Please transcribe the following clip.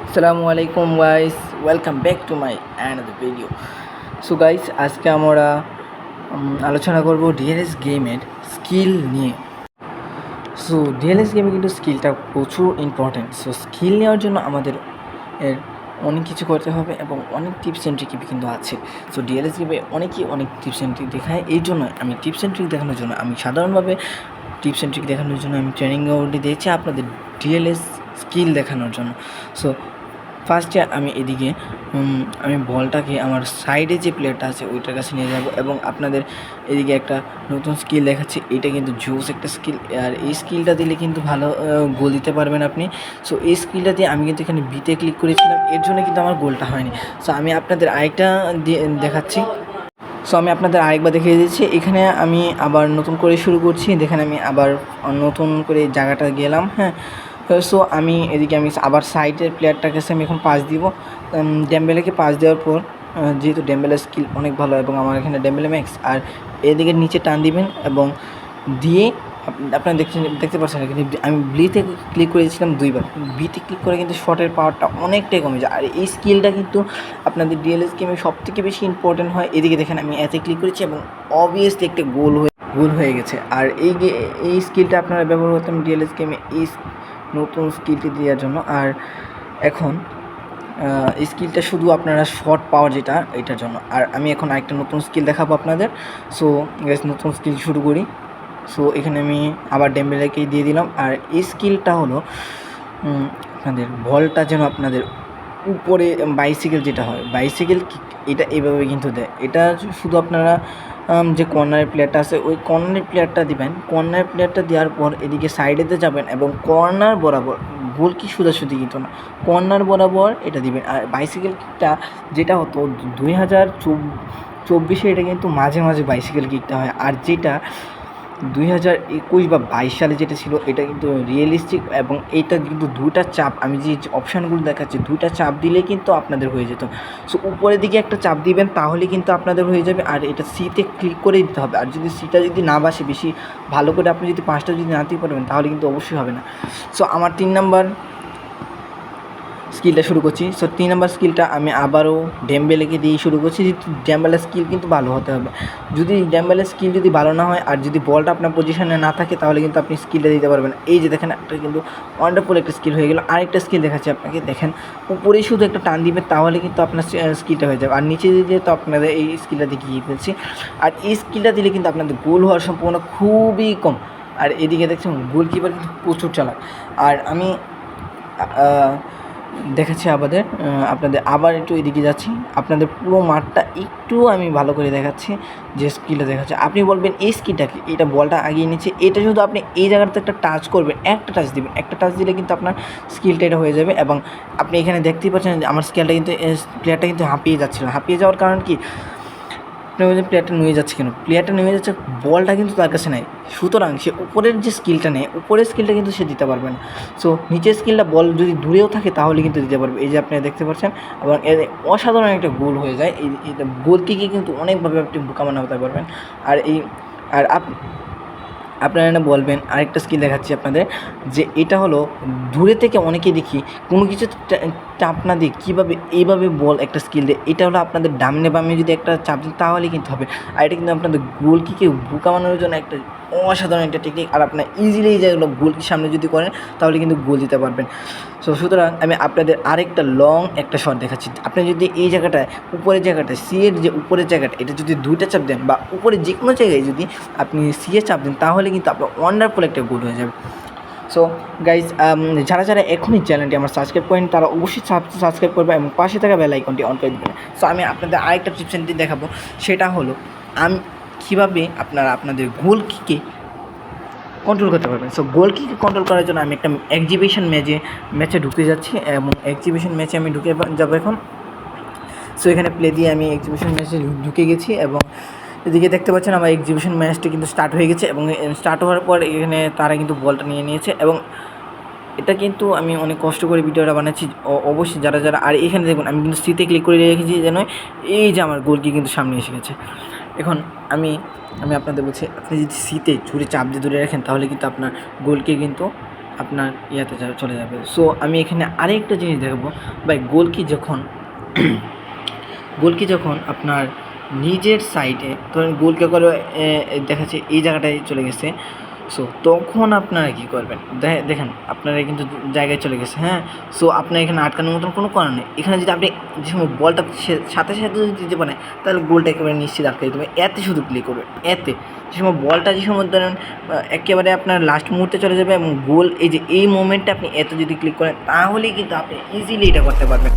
আসসালামু আলাইকুম guys, welcome back to my another video. So guys, আজকে আমরা আলোচনা করব ডিএলএস গেমের স্কিল নিয়ে। সো ডিএলএস গেমে কিন্তু স্কিলটা প্রচুর ইম্পর্ট্যান্ট। সো স্কিল নেওয়ার জন্য আমাদের অনেক কিছু করতে হবে এবং অনেক টিপস অ্যান্ড ট্রিক কিন্তু আছে। সো ডিএলএস গেমে অনেকেই অনেক টিপস অ্যান্ড ট্রিক দেখায়। এই জন্য আমি টিপস অ্যান্ড ট্রিক দেখানোর জন্য সাধারণভাবে টিপস অ্যান্ড ট্রিক দেখানোর জন্য আমি ট্রেনিং অলরেডি দিয়েছি আপনাদের ডিএলএস স্কিল দেখানোর জন্য। সো ফার্স্টে আমি এদিকে আমি বলটাকে আমার সাইডে যে প্লেয়ারটা আছে ওইটার কাছে নিয়ে যাব এবং আপনাদের এদিকে একটা নতুন স্কিল দেখাচ্ছি। এটা কিন্তু জোস একটা স্কিল, আর এই স্কিলটা দিলে কিন্তু ভালো গোল দিতে পারবেন আপনি। সো এই স্কিলটা দিয়ে আমি কিন্তু এখানে বিতে ক্লিক করেছিলাম, এর জন্য কিন্তু আমার গোলটা হয়নি। সো আমি আপনাদের আরেকটা দেখাচ্ছি। সো আমি আপনাদের আরেকবার দেখিয়ে দিচ্ছি। এখানে আমি আবার নতুন করে শুরু করছি। দেখেন আমি আবার নতুন করে জায়গাটা গেলাম। হ্যাঁ, সো আমি এদিকে আবার সাইডের প্লেয়ারটার কাছে আমি এখন পাস দিব। ডেম্বেলেকে পাস দেওয়ার পর যেহেতু ডেম্বেলের স্কিল অনেক ভালো এবং আমার এখানে ডেম্বেলে ম্যাক্স, আর এদিকে নিচে টান দিবেন এবং দিয়ে আপনারা দেখতে পাচ্ছেন এখানে আমি বিতে ক্লিক করেছিলাম দুইবার। বিতে ক্লিক করে কিন্তু শটের পাওয়ারটা অনেকটাই কমে যায়, আর এই স্কিলটা কিন্তু আপনাদের ডিএলএস গেমে সবথেকে বেশি ইম্পর্টেন্ট হয়। এদিকে দেখেন আমি এতে ক্লিক করেছি এবং অবভিয়াসলি একটা গোল হয়ে গেছে। আর এই স্কিলটা আপনারা ব্যবহার করতাম ডিএলএস গেমে এই নতুন স্কিলটি দেওয়ার জন্য। আর এখন এই স্কিলটা শুধু আপনারা শর্ট পাওয়ার যেটা এটার জন্য। আর আমি এখন আরেকটা নতুন স্কিল দেখাবো আপনাদের। সো গাইস, নতুন স্কিল শুরু করি। সো এখানে আমি আবার ডেম্বেলেকেই দিয়ে দিলাম। আর এই স্কিলটা হলো আপনাদের বলটা যেন আপনাদের উপরে বাইসাইকেল যেটা হয় বাইসাইকেল কিক, এটা এভাবে কিন্তু দেয়। এটা শুধু আপনারা যে কর্নারের প্লেয়ারটা আছে ওই কর্নারের প্লেয়ারটা দিবেন। কর্নারের প্লেয়ারটা দেওয়ার পর এদিকে সাইডেতে যাবেন এবং কর্নার বরাবর, গোল কি সোজাসুজি কিন্তু না, কর্নার বরাবর এটা দিবেন। আর বাইসাইকেল কিকটা যেটা হতো 2024 এটা কিন্তু মাঝে মাঝে বাইসাইকেল কিকটা হয়, আর যেটা 2021 বা 22 সালে যেটা ছিল এটা কিন্তু রিয়েলিস্টিক। এবং এটা কিন্তু দুইটা চাপ, আমি যে অপশানগুলো দেখাচ্ছি দুইটা চাপ দিলে কিন্তু আপনাদের হয়ে যেত। সো উপরের দিকে একটা চাপ দিবেন তাহলে কিন্তু আপনাদের হয়ে যাবে, আর এটা সিতে ক্লিক করে দিতে হবে। আর যদি সিটা যদি না বাসে বেশি ভালো করে আপনি যদি 5টা যদি নাতে পারবেন তাহলে কিন্তু অবশ্যই হবে না। সো আমার 3 নাম্বার স্কিলটা শুরু করছি। সো 3 নাম্বার স্কিলটা আমি আবারও ডেম্বেলেকে দিয়ে শুরু করছি। ডেম্বেলের স্কিল কিন্তু ভালো হতে হবে। যদি ডেম্বেলের স্কিল যদি ভালো না হয় আর যদি বলটা আপনার পজিশনে না থাকে তাহলে কিন্তু আপনি স্কিলটা দিতে পারবেন। এই যে দেখেন একটা কিন্তু ওয়ান্ডারফুল একটা স্কিল হয়ে গেল। আরেকটা স্কিল দেখাচ্ছি আপনাকে, দেখেন উপরেই শুধু একটা টান দিবেন তাহলে কিন্তু আপনার স্কিলটা হয়ে যাবে। আর নিচে দিয়ে তো আপনাদের এই স্কিলটা দেখিয়ে ফেলছি। আর এই স্কিলটা দিলে কিন্তু আপনাদের গোল হওয়ার সম্ভাবনা খুবই কম। আর এদিকে দেখছেন গোলকিপার কিন্তু প্রচুর চালাক। আর আমি দেখাচ্ছি আপনাদের আবার একটু এদিকে যাচ্ছি, আপনাদের পুরো মাঠটা একটু আমি ভালো করে দেখাচ্ছি যে স্কিলটা দেখাচ্ছে। আপনি বলবেন এই স্কিলটা কি, এটা বলটা আগিয়ে নিচ্ছে, এটা শুধু আপনি এই জায়গাতে একটা টাচ করবেন, একটা টাচ দিবেন, একটা টাচ দিলে কিন্তু আপনার স্কিলটা এটা হয়ে যাবে। এবং আপনি এখানে দেখতেই পাচ্ছেন যে আমার স্কিলটা কিন্তু প্লেয়ারটা কিন্তু হাঁপিয়ে যাচ্ছিল। হাঁপিয়ে যাওয়ার কারণ কি, প্লেয়ারটা নুয়ে যাচ্ছে কেন, প্লেয়ারটা নুয়ে যাচ্ছে বলটা কিন্তু তার কাছে নেই, সুতরাং সে উপরের যে স্কিলটা নেয় উপরের স্কিলটা কিন্তু সে দিতে পারবে না। সো নিচের স্কিলটা বল যদি দূরেও থাকে তাহলে কিন্তু দিতে পারবে। এই যে আপনি দেখতে পাচ্ছেন এবং এর অসাধারণ একটা গোল হয়ে যায়। এইটা গোল কিকে কিন্তু অনেকভাবে আপনি বোকা বানাতে পারবেন। আর আর আপনারা এনে বলবেন আরেকটা স্কিল দেখাচ্ছি আপনাদের, যে এটা হলো দূরে থেকে অনেকেই দেখি কোনো কিছু চাপ না দিয়ে কীভাবে এইভাবে বল একটা স্কিল দেয়। এটা হলো আপনাদের ডামনে বামে যদি একটা চাপ দিন তাহলে কিন্তু হবে। আর এটা কিন্তু আপনাদের গোল কিকে বোকা বানানোর জন্য একটা অসাধারণ একটা টেকনিক। আর আপনার ইজিলি এই জায়গাগুলো গোল কি সামনে যদি করেন তাহলে কিন্তু গোল দিতে পারবেন। সো সুতরাং আমি আপনাদের আরেকটা লং একটা শট দেখাচ্ছি। আপনি যদি এই জায়গাটায় উপরের জায়গাটা সিয়ের যে উপরের জায়গাটা এটা যদি দুইটা চাপ দেন বা উপরে যে কোনো জায়গায় যদি আপনি সিয়ে চাপ দেন তাহলে কিন্তু আপনার ওয়ান্ডারফুল একটা গোল হয়ে যাবে। সো গাইজ, যারা এখনই চ্যানেলটি আমার সাবস্ক্রাইব করেন তারা অবশ্যই সাবস্ক্রাইব করবে এবং পাশে থাকা বেল আইকনটি অন করে দেবেন। সো আমি আপনাদের আরেকটা টিপসটি দেখাবো, সেটা হলো আমি কীভাবে আপনাদের গোল কিকে কন্ট্রোল করতে পারবেন। সো গোল কিকে কন্ট্রোল করার জন্য আমি একটা এক্সিবিশন ম্যাচে ঢুকে যাচ্ছি এবং এক্সিবিশন ম্যাচে আমি ঢুকে যাবো এখন। সো এখানে প্লে দিয়ে আমি এক্সিবিশন ম্যাচে ঢুকে গেছি এবং এদিকে দেখতে পাচ্ছেন আমার এক্সিবিশন ম্যাচটা কিন্তু স্টার্ট হয়ে গেছে এবং স্টার্ট হওয়ার পর এখানে তারা কিন্তু বলটা নিয়ে নিয়েছে এবং এটা কিন্তু আমি অনেক কষ্ট করে ভিডিওটা বানাচ্ছি। অবশ্যই যারা আর এখানে দেখুন আমি কিন্তু সিতে ক্লিক করে রেখেছি যেন এই যে আমার গোলকি কিন্তু সামনে এসে গেছে। এখন আমি আপনাদের বলছি, আপনি যদি সিতে ছুরি চাপ দিয়ে ধরে রাখেন তাহলে কিন্তু আপনার গোলকে কিন্তু আপনার ইয়াতে চলে যাবে। সো আমি এখানে আরেকটা জিনিস দেখাবো ভাই, গোলকি যখন আপনার নিজের সাইডে ধরেন গোলকে করে দেখাচ্ছে এই জায়গাটায় চলে গেছে, সো তখন আপনারা কী করবেন, দেখেন আপনারা কিন্তু জায়গায় চলে গেছে, হ্যাঁ। সো আপনার এখানে আটকানোর মতন কোনো কারণ নেই। এখানে যদি আপনি যে সময় বলটা সাথে সাথে যদি দিতে পারেন তাহলে গোলটা একেবারে নিশ্চিত আটকে দিতে হবে। এতে শুধু ক্লিক করবেন, এতে যে সময় বলটা যে সময় ধরেন একেবারে আপনার লাস্ট মুহূর্তে চলে যাবে এবং গোল এই যে এই মোমেন্টটা আপনি এত যদি ক্লিক করেন তাহলেই কিন্তু আপনি ইজিলি এটা করতে পারবেন।